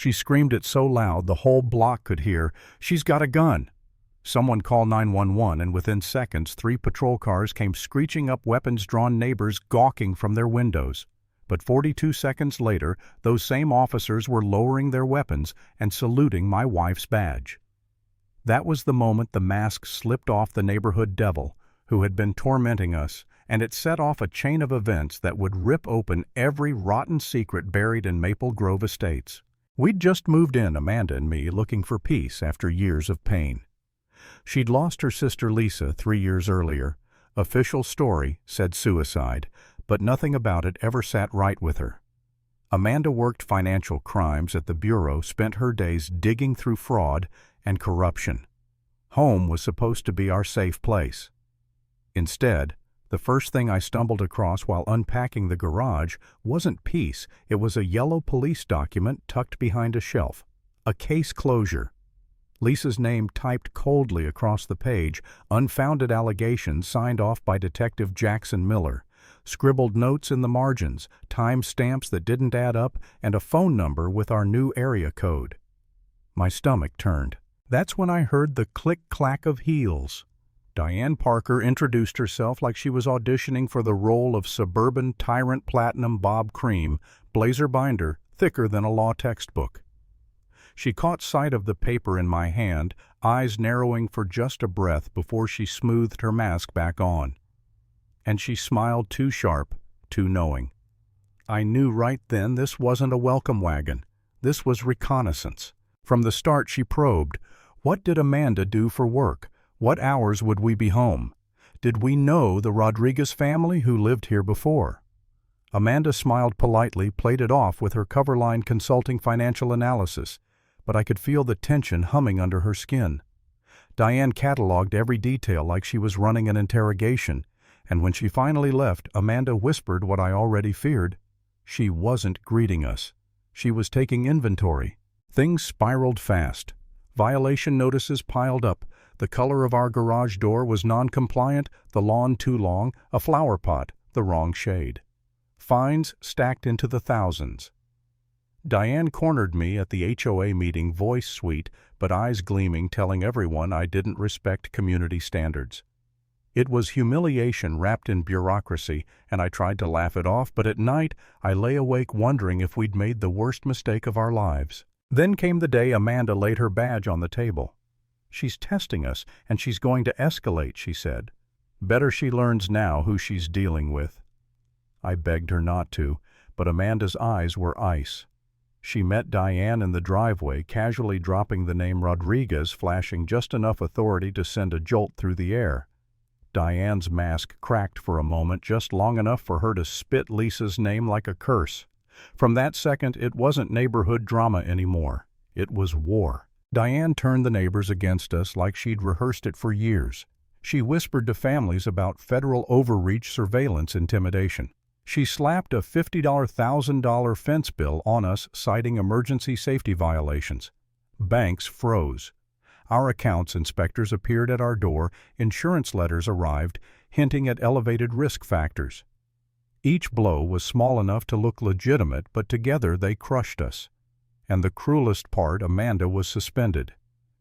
She screamed it so loud the whole block could hear, "She's got a gun!" Someone called 911, and within seconds 3 patrol cars came screeching up, weapons-drawn neighbors gawking from their windows. But 42 seconds later, those same officers were lowering their weapons and saluting my wife's badge. That was the moment the mask slipped off the neighborhood devil who had been tormenting us, and it set off a chain of events that would rip open every rotten secret buried in Maple Grove Estates. We'd just moved in, Amanda and me, looking for peace after years of pain. She'd lost her sister Lisa 3 years earlier. Official story said suicide, but nothing about it ever sat right with her. Amanda worked financial crimes at the Bureau, spent her days digging through fraud and corruption. Home was supposed to be our safe place. Instead, the first thing I stumbled across while unpacking the garage wasn't peace. It was a yellow police document tucked behind a shelf. A case closure. Lisa's name typed coldly across the page, unfounded allegations signed off by Detective Jackson Miller, scribbled notes in the margins, time stamps that didn't add up, and a phone number with our new area code. My stomach turned. That's when I heard the click-clack of heels. Diane Parker introduced herself like she was auditioning for the role of suburban tyrant platinum Bob Cream, blazer binder thicker than a law textbook. She caught sight of the paper in my hand, eyes narrowing for just a breath before she smoothed her mask back on. And she smiled too sharp, too knowing. I knew right then this wasn't a welcome wagon. This was reconnaissance. From the start she probed. What did Amanda do for work? What hours would we be home? Did we know the Rodriguez family who lived here before? Amanda smiled politely, played it off with her cover line consulting financial analysis, but I could feel the tension humming under her skin. Diane cataloged every detail like she was running an interrogation, and when she finally left, Amanda whispered what I already feared. She wasn't greeting us. She was taking inventory. Things spiraled fast. Violation notices piled up. The color of our garage door was non-compliant, the lawn too long, a flower pot the wrong shade. Fines stacked into the thousands. Diane cornered me at the HOA meeting, voice sweet, but eyes gleaming, telling everyone I didn't respect community standards. It was humiliation wrapped in bureaucracy, and I tried to laugh it off, but at night I lay awake wondering if we'd made the worst mistake of our lives. Then came the day Amanda laid her badge on the table. "She's testing us, and she's going to escalate," she said. "Better she learns now who she's dealing with." I begged her not to, but Amanda's eyes were ice. She met Diane in the driveway, casually dropping the name Rodriguez, flashing just enough authority to send a jolt through the air. Diane's mask cracked for a moment, just long enough for her to spit Lisa's name like a curse. From that second, it wasn't neighborhood drama anymore. It was war. Diane turned the neighbors against us like she'd rehearsed it for years. She whispered to families about federal overreach, surveillance, intimidation. She slapped a $50,000 fence bill on us, citing emergency safety violations. Banks froze. Our accounts inspectors appeared at our door, insurance letters arrived, hinting at elevated risk factors. Each blow was small enough to look legitimate, but together they crushed us. And the cruelest part, Amanda was suspended.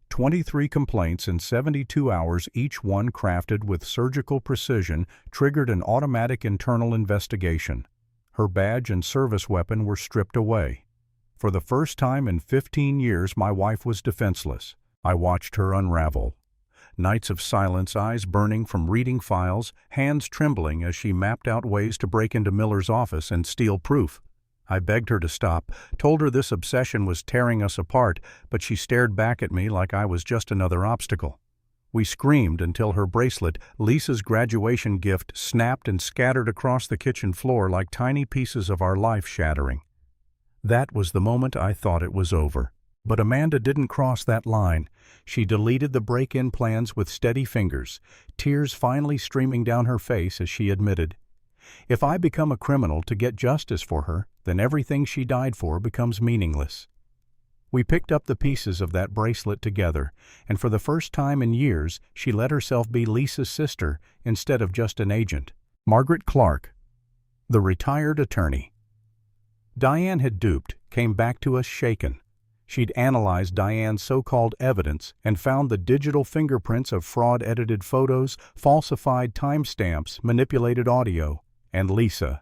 23 complaints in 72 hours, each one crafted with surgical precision, triggered an automatic internal investigation. Her badge and service weapon were stripped away. For the first time in 15 years, my wife was defenseless. I watched her unravel. Nights of silence, eyes burning from reading files, hands trembling as she mapped out ways to break into Miller's office and steal proof. I begged her to stop, told her this obsession was tearing us apart, but she stared back at me like I was just another obstacle. We screamed until her bracelet, Lisa's graduation gift, snapped and scattered across the kitchen floor like tiny pieces of our life shattering. That was the moment I thought it was over. But Amanda didn't cross that line. She deleted the break-in plans with steady fingers, tears finally streaming down her face as she admitted, "If I become a criminal to get justice for her, then everything she died for becomes meaningless." We picked up the pieces of that bracelet together, and for the first time in years, she let herself be Lisa's sister instead of just an agent. Margaret Clark, the retired attorney. Diane had duped, came back to us shaken. She'd analyzed Diane's so-called evidence and found the digital fingerprints of fraud-edited photos, falsified timestamps, manipulated audio, and Lisa,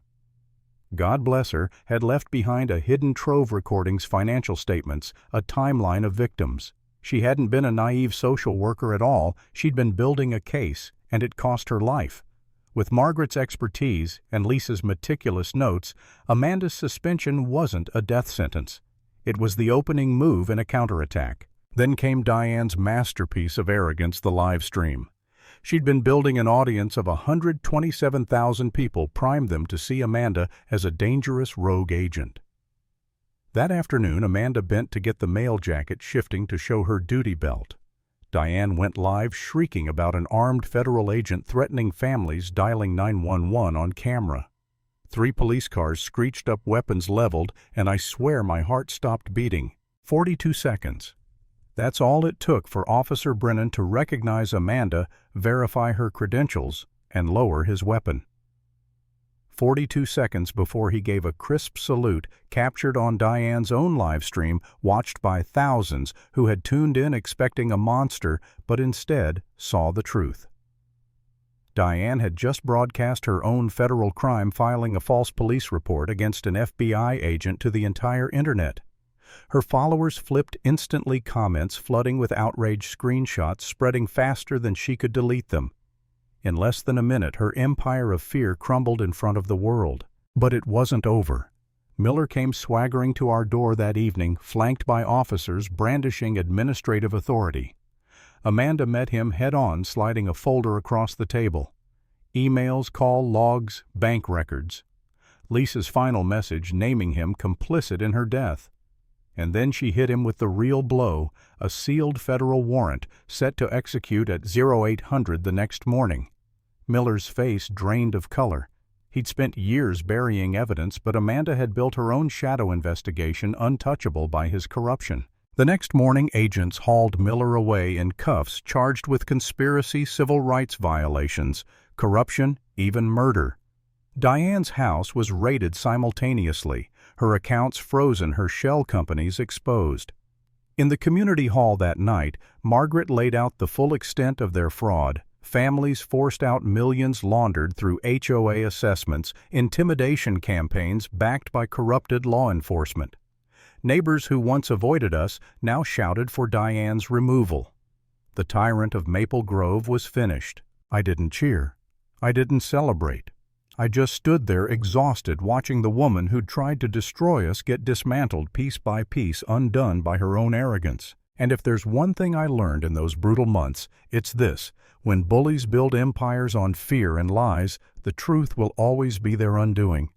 God bless her, had left behind a hidden trove recordings, financial statements, a timeline of victims. She hadn't been a naive social worker at all, she'd been building a case, and it cost her life. With Margaret's expertise and Lisa's meticulous notes, Amanda's suspension wasn't a death sentence. It was the opening move in a counterattack. Then came Diane's masterpiece of arrogance, the live stream. She'd been building an audience of 127,000 people, primed them to see Amanda as a dangerous rogue agent. That afternoon, Amanda bent to get the mail jacket shifting to show her duty belt. Diane went live shrieking about an armed federal agent threatening families, dialing 911 on camera. 3 police cars screeched up, weapons leveled, and I swear my heart stopped beating. 42 seconds. That's all it took for Officer Brennan to recognize Amanda, verify her credentials, and lower his weapon. 42 seconds before he gave a crisp salute, captured on Diane's own live stream, watched by thousands who had tuned in expecting a monster but instead saw the truth. Diane had just broadcast her own federal crime, filing a false police report against an FBI agent to the entire internet. Her followers flipped instantly, comments flooding with outraged screenshots, spreading faster than she could delete them. In less than a minute, her empire of fear crumbled in front of the world. But it wasn't over. Miller came swaggering to our door that evening, flanked by officers brandishing administrative authority. Amanda met him head-on, sliding a folder across the table. Emails, call logs, bank records. Lisa's final message naming him complicit in her death. And then she hit him with the real blow, a sealed federal warrant set to execute at 0800 the next morning. Miller's face drained of color. He'd spent years burying evidence, but Amanda had built her own shadow investigation untouchable by his corruption. The next morning, agents hauled Miller away in cuffs, charged with conspiracy, civil rights violations, corruption, even murder. Diane's house was raided simultaneously, her accounts frozen, her shell companies exposed. In the community hall that night, Margaret laid out the full extent of their fraud. Families forced out, millions laundered through HOA assessments, intimidation campaigns backed by corrupted law enforcement. Neighbors who once avoided us now shouted for Diane's removal. The tyrant of Maple Grove was finished. I didn't cheer. I didn't celebrate. I just stood there exhausted, watching the woman who'd tried to destroy us get dismantled piece by piece, undone by her own arrogance. And if there's one thing I learned in those brutal months, it's this: when bullies build empires on fear and lies, the truth will always be their undoing.